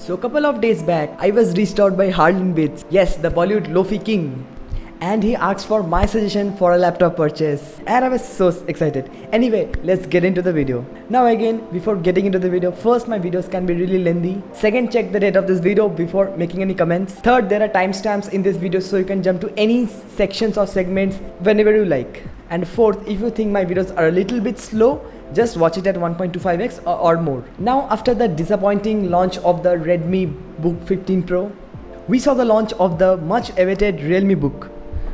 So couple of days back, I was reached out by Harlan Bates, yes, the Bollywood Lofi King, and he asked for my suggestion for a laptop purchase, and I was so excited. Anyway, let's get into the video. Now again, before getting into the video, first, my videos can be really lengthy. Second, check the date of this video before making any comments. Third, there are timestamps in this video so you can jump to any sections or segments whenever you like. And fourth, if you think my videos are a little bit slow, just watch it at 1.25x or more. Now, after the disappointing launch of the Redmi Book 15 Pro, we saw the launch of the much awaited Realme Book,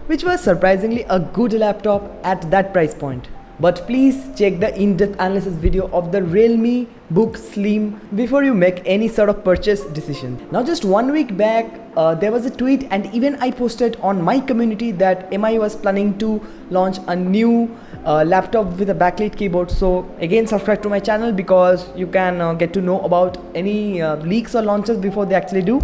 which was surprisingly a good laptop at that price point. But please check the in-depth analysis video of the Realme Book Slim before you make any sort of purchase decision. Now, just 1 week back, there was a tweet, and even I posted on my community that MI was planning to launch a new laptop with a backlit keyboard. So again, subscribe to my channel because you can get to know about any leaks or launches before they actually do.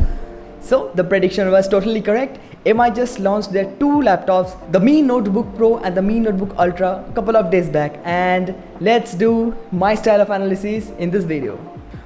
So the prediction was totally correct. MI just launched their two laptops, the Mi Notebook Pro and the Mi Notebook Ultra, a couple of days back, and let's do my style of analysis in this video.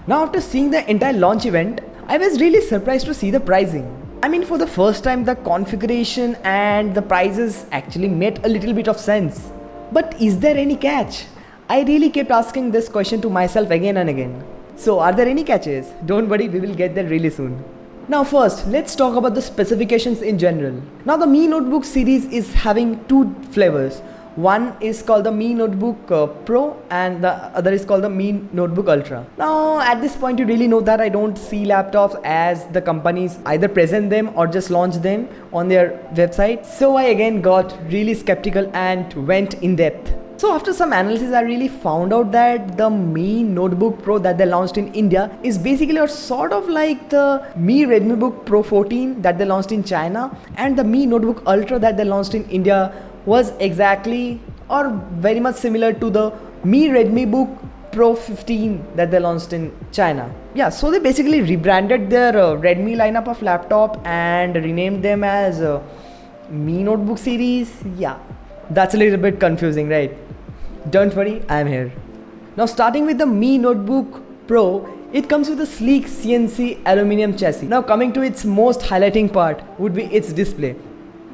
Now, after seeing the entire launch event, I was really surprised to see the pricing. I mean, for the first time, the configuration and the prices actually made a little bit of sense. But is there any catch? I really kept asking this question to myself again and again. So are there any catches? Don't worry, we will get there really soon. Now first, let's talk about the specifications in general. Now, the Mi Notebook series is having two flavors. One is called the Mi Notebook Pro and the other is called the Mi Notebook Ultra. Now, at this point, you really know that I don't see laptops as the companies either present them or just launch them on their website. So I again got really skeptical and went in depth. So after some analysis, I really found out that the Mi Notebook Pro that they launched in India is basically or sort of like the Mi Redmi Book Pro 14 that they launched in China, and the Mi Notebook Ultra that they launched in India was exactly or very much similar to the Mi Redmi Book Pro 15 that they launched in China. Yeah, so they basically rebranded their Redmi lineup of laptop and renamed them as Mi Notebook series. Yeah, that's a little bit confusing, right? Don't worry, I am here. Now, starting with the Mi Notebook Pro, it comes with a sleek CNC aluminum chassis. Now, coming to its most highlighting part would be its display.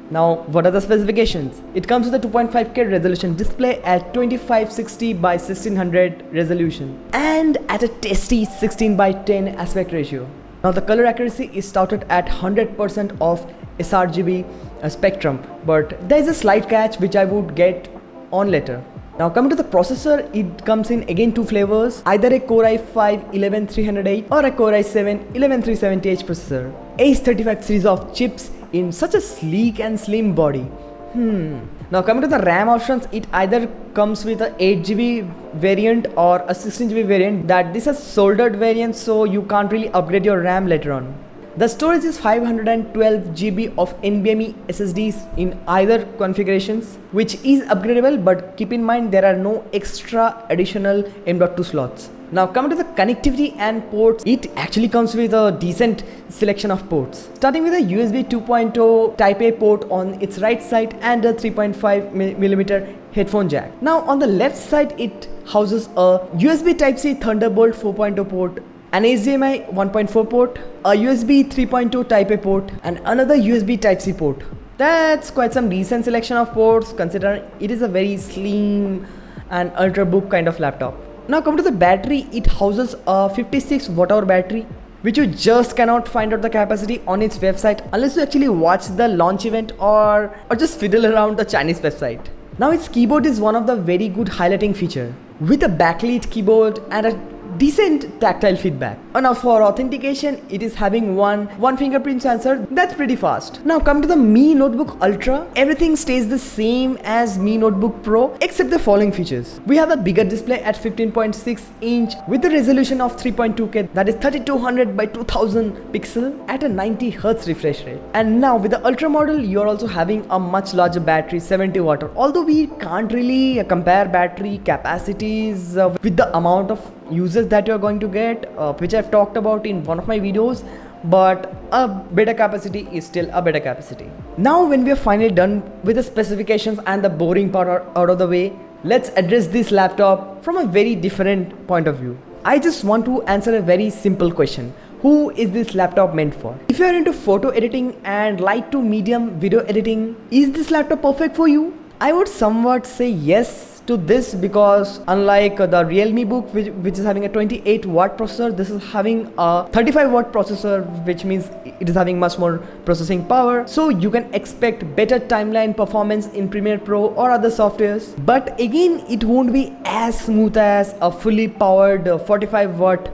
Now, what are the specifications? It comes with a 2.5K resolution display at 2560 by 1600 resolution and at a tasty 16 by 10 aspect ratio. Now, the color accuracy is touted at 100% of sRGB spectrum, but there is a slight catch which I would get on later. Now, coming to the processor, it comes in again two flavors, either a Core i5 11308 or a Core i7 11370H processor. A35 series of chips in such a sleek and slim body. Now, coming to the RAM options, it either comes with a 8GB variant or a 16GB variant. That this is soldered variant, so you can't really upgrade your RAM later on. The storage is 512GB of NVMe SSDs in either configurations, which is upgradable, but keep in mind there are no extra additional M.2 slots. Now, coming to the connectivity and ports, it actually comes with a decent selection of ports, starting with a USB 2.0 Type A port on its right side and a 3.5mm headphone jack. Now, on the left side, it houses a USB Type-C Thunderbolt 4.0 port, an HDMI 1.4 port, a USB 3.2 Type A port, and another USB Type-C port. That's quite some decent selection of ports considering it is a very slim and ultrabook kind of laptop. Now, come to the battery, it houses a 56 watt-hour battery, which you just cannot find out the capacity on its website unless you actually watch the launch event or just fiddle around the Chinese website. Now, its keyboard is one of the very good highlighting feature with a backlit keyboard and a decent tactile feedback. Now, for authentication, it is having one fingerprint sensor that's pretty fast. Now, come to the Mi Notebook Ultra, everything stays the same as Mi Notebook Pro except the following features. We have a bigger display at 15.6 inch with a resolution of 3.2K, that is 3200 by 2000 pixel at a 90 Hz refresh rate. And now with the Ultra model, you're also having a much larger battery, 70 watt. Although we can't really compare battery capacities with the amount of users that you're going to get, which I've talked about in one of my videos, but a better capacity is still a better capacity. Now, when we are finally done with the specifications and the boring part out of the way, let's address this laptop from a very different point of view. I just want to answer a very simple question. who is this laptop meant for? If you are into photo editing and light to medium video editing, is this laptop perfect for you? I would somewhat say yes to this, because unlike the Realme Book, which is having a 28 watt processor, this is having a 35 watt processor, which means it is having much more processing power. So you can expect better timeline performance in Premiere Pro or other softwares. But again, it won't be as smooth as a fully powered 45 watt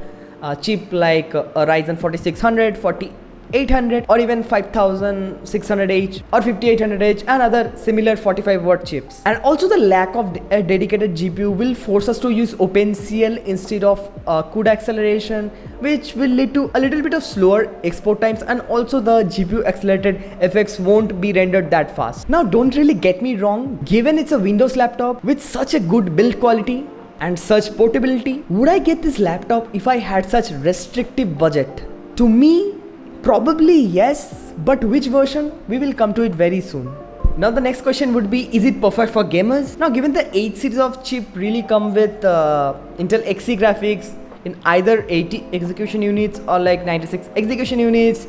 chip like a Ryzen 4600, 4800 or even 5600H or 5800H and other similar 45 watt chips. And also the lack of a dedicated GPU will force us to use OpenCL instead of CUDA acceleration, which will lead to a little bit of slower export times, and also the GPU accelerated effects won't be rendered that fast. Now don't really get me wrong, given it's a Windows laptop with such a good build quality and such portability, would I get this laptop if I had such restrictive budget? To me, probably yes, but which version? We will come to it very soon. Now the next question would be, is it perfect for gamers? Now given the 8 series of chip really come with Intel Xe graphics in either 80 execution units or like 96 execution units,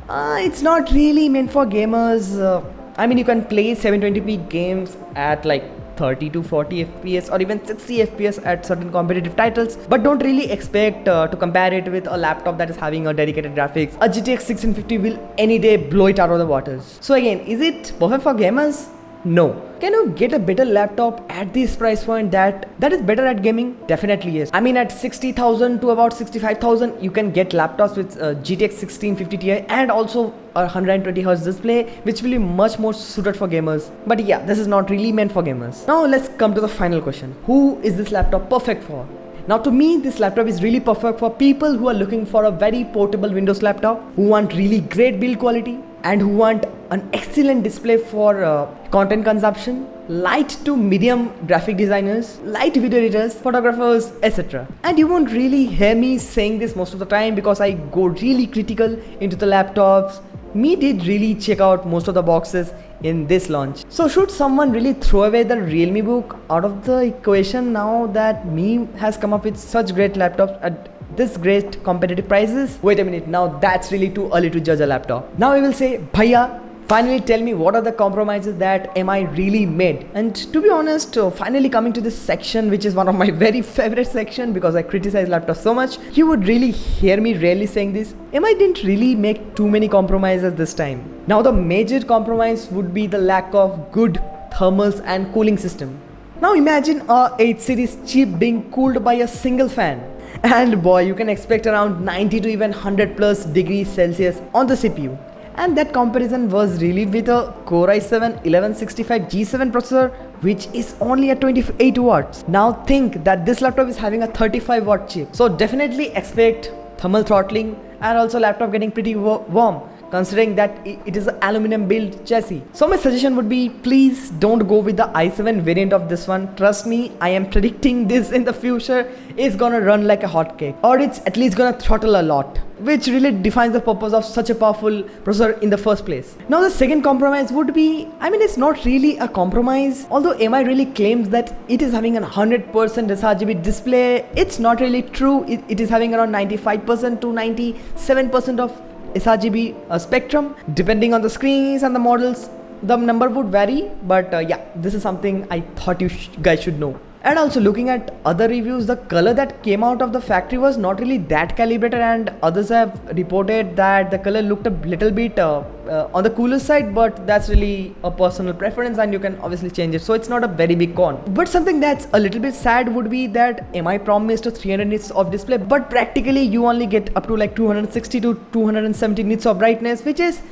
it's not really meant for gamers. I mean, you can play 720p games at like 30 to 40 FPS or even 60 FPS at certain competitive titles, but don't really expect to compare it with a laptop that is having a dedicated graphics. A GTX 1650 will any day blow it out of the waters. So again, is it perfect for gamers? No. Can you get a better laptop at this price point that is better at gaming? Definitely yes. I mean, at 60,000 to about 65,000, you can get laptops with GTX 1650 Ti and also a 120Hz display, which will be much more suited for gamers. But yeah, this is not really meant for gamers. Now let's come to the final question. Who is this laptop perfect for? Now to me, this laptop is really perfect for people who are looking for a very portable Windows laptop, who want really great build quality, and who want an excellent display for content consumption, light to medium graphic designers, light video editors, photographers, etc. And you won't really hear me saying this most of the time because I go really critical into the laptops. Me did really check out most of the boxes in this launch. So should someone really throw away the Realme Book out of the equation now that Me has come up with such great laptops at this great competitive prices? Wait a minute, now that's really too early to judge a laptop. Now we will say, Bhaiya, finally tell me what are the compromises that MI really made. And to be honest, finally coming to this section, which is one of my very favorite section because I criticize laptops so much, you would really hear me rarely saying this. MI didn't really make too many compromises this time. Now the major compromise would be the lack of good thermals and cooling system. Now imagine a 8 series chip being cooled by a single fan. And boy, you can expect around 90 to even 100 plus degrees Celsius on the CPU. And that comparison was really with a Core i7 1165G7 processor, which is only at 28 watts. Now think that this laptop is having a 35 watt chip. So definitely expect thermal throttling and also laptop getting pretty warm, considering that it is an aluminum build chassis. So my suggestion would be, please don't go with the i7 variant of this one. Trust me, I am predicting this in the future is gonna run like a hotcake, or it's at least gonna throttle a lot, which really defines the purpose of such a powerful processor in the first place. Now the second compromise would be, I mean, it's not really a compromise. Although MI really claims that it is having a 100% sRGB display, it's not really true. It is having around 95% to 97% of sRGB spectrum. Depending on the screens and the models, the number would vary, but yeah, this is something I thought you guys should know. And also looking at other reviews, the color that came out of the factory was not really that calibrated, and others have reported that the color looked a little bit on the cooler side, but that's really a personal preference and you can obviously change it, so it's not a very big con. But something that's a little bit sad would be that MI promised a 300 nits of display, but practically you only get up to like 260 to 270 nits of brightness, which is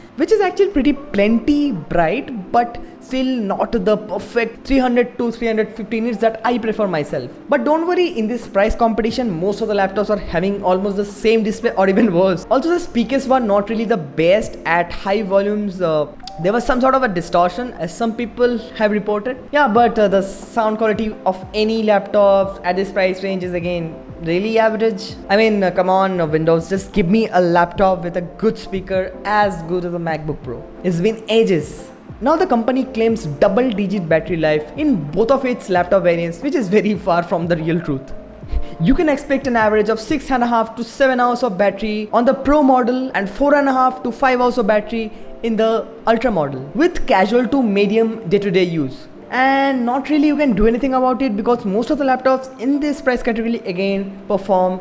actually pretty plenty bright, but still not the perfect 300 to 350 nits that I prefer myself. But don't worry, in this price competition, most of the laptops are having almost the same display or even worse. Also, the speakers were not really the best at high volumes. There was some sort of a distortion, as some people have reported. Yeah, but the sound quality of any laptops at this price range is again really average. I mean, come on, Windows, just give me a laptop with a good speaker as good as a MacBook Pro. It's been ages. Now the company claims double-digit battery life in both of its laptop variants, which is very far from the real truth. You can expect an average of 6.5 to 7 hours of battery on the Pro model and 4.5 to 5 hours of battery in the Ultra model with casual to medium day-to-day use. And not really you can do anything about it because most of the laptops in this price category again perform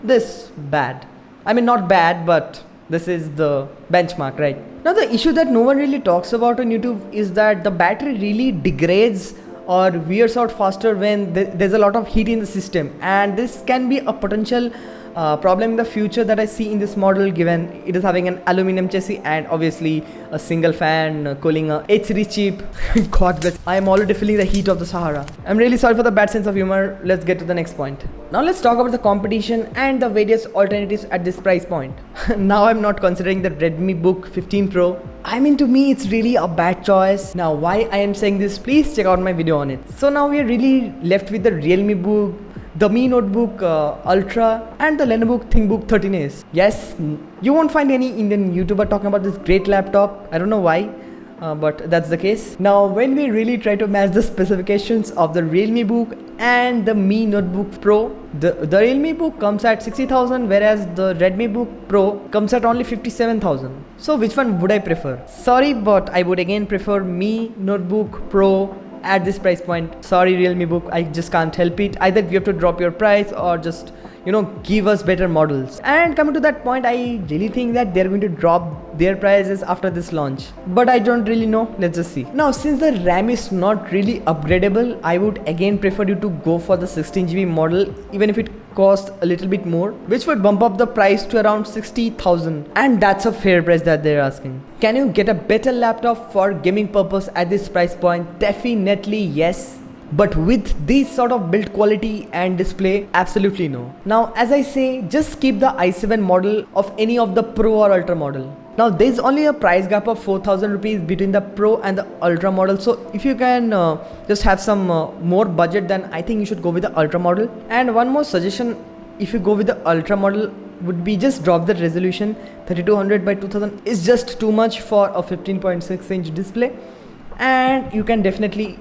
this bad. I mean, not bad, but this is the benchmark, right? Now the issue that no one really talks about on YouTube is that the battery really degrades or wears out faster when there's a lot of heat in the system, and this can be a potential problem in the future that I see in this model, given it is having an aluminum chassis and obviously a single fan cooling a H3 chip. God bless. I am already feeling the heat of the Sahara. I'm really sorry for the bad sense of humor. Let's get to the next point. Now let's talk about the competition and the various alternatives at this price point. Now I'm not considering the Redmi Book 15 Pro. I mean, to me it's really a bad choice. Now why I am saying this, please check out my video on it. So now we are really left with the Realme Book, the Mi Notebook Ultra and the Lenovo ThinkBook 13S. Yes, you won't find any Indian YouTuber talking about this great laptop. I don't know why, but that's the case. Now when we really try to match the specifications of the Realme Book and the Mi Notebook Pro, the Realme Book comes at 60,000 whereas the Redmi Book Pro comes at only 57,000. So which one would I prefer? Sorry, but I would again prefer Mi Notebook Pro at this price point. Sorry Realme Book, I just can't help it. Either you have to drop your price or just, you know, give us better models. And coming to that point, I really think that they're going to drop their prices after this launch, but I don't really know. Let's just see. Now since the RAM is not really upgradable, I would again prefer you to go for the 16GB model, even if it costs a little bit more, which would bump up the price to around 60,000, and that's a fair price that they're asking. Can you get a better laptop for gaming purpose at this price point? Definitely yes, but with this sort of build quality and display, absolutely no. Now as I say, just keep the i7 model of any of the Pro or Ultra model. Now there's only a price gap of 4,000 rupees between the Pro and the Ultra model, so if you can just have some more budget, then I think you should go with the Ultra model. And one more suggestion, if you go with the Ultra model, would be just drop the resolution. 3200 by 2000 is just too much for a 15.6 inch display, and you can definitely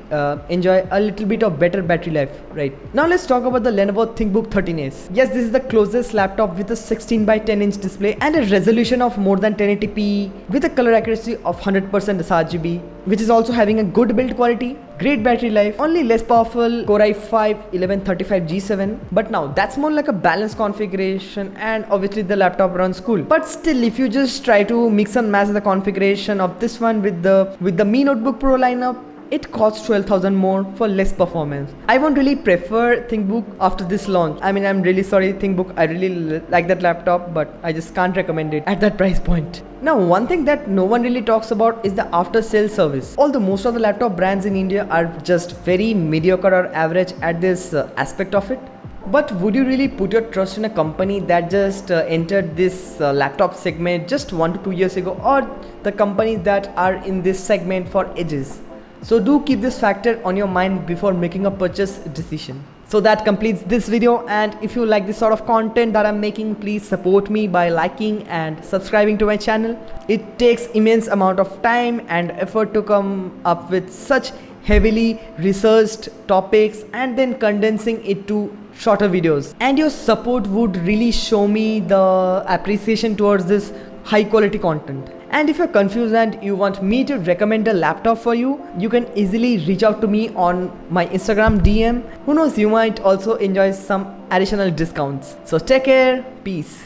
enjoy a little bit of better battery life. Right now let's talk about the Lenovo ThinkBook 13S. Yes, this is the closest laptop with a 16 by 10 inch display and a resolution of more than 1080p with a color accuracy of 100% sRGB, which is also having a good build quality, great battery life, only less powerful Core i5 1135G7. But now that's more like a balanced configuration, and obviously the laptop runs cool. But still, if you just try to mix and match the configuration of this one with the Mi Notebook Pro lineup, it costs 12,000 more for less performance. I won't really prefer ThinkBook after this launch. I mean, I'm really sorry ThinkBook, I really like that laptop, but I just can't recommend it at that price point. Now one thing that no one really talks about is the after sales service. Although most of the laptop brands in India are just very mediocre or average at this aspect of it, but would you really put your trust in a company that just entered this laptop segment just 1 to 2 years ago, or the companies that are in this segment for ages? So do keep this factor on your mind before making a purchase decision. So that completes this video, and if you like this sort of content that I'm making, please support me by liking and subscribing to my channel. It takes immense amount of time and effort to come up with such heavily researched topics and then condensing it to shorter videos, and your support would really show me the appreciation towards this high quality content. And if you're confused and you want me to recommend a laptop for you, you can easily reach out to me on my Instagram DM. Who knows, you might also enjoy some additional discounts. So take care, peace.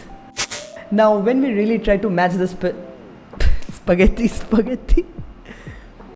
Now when we really try to match the spaghetti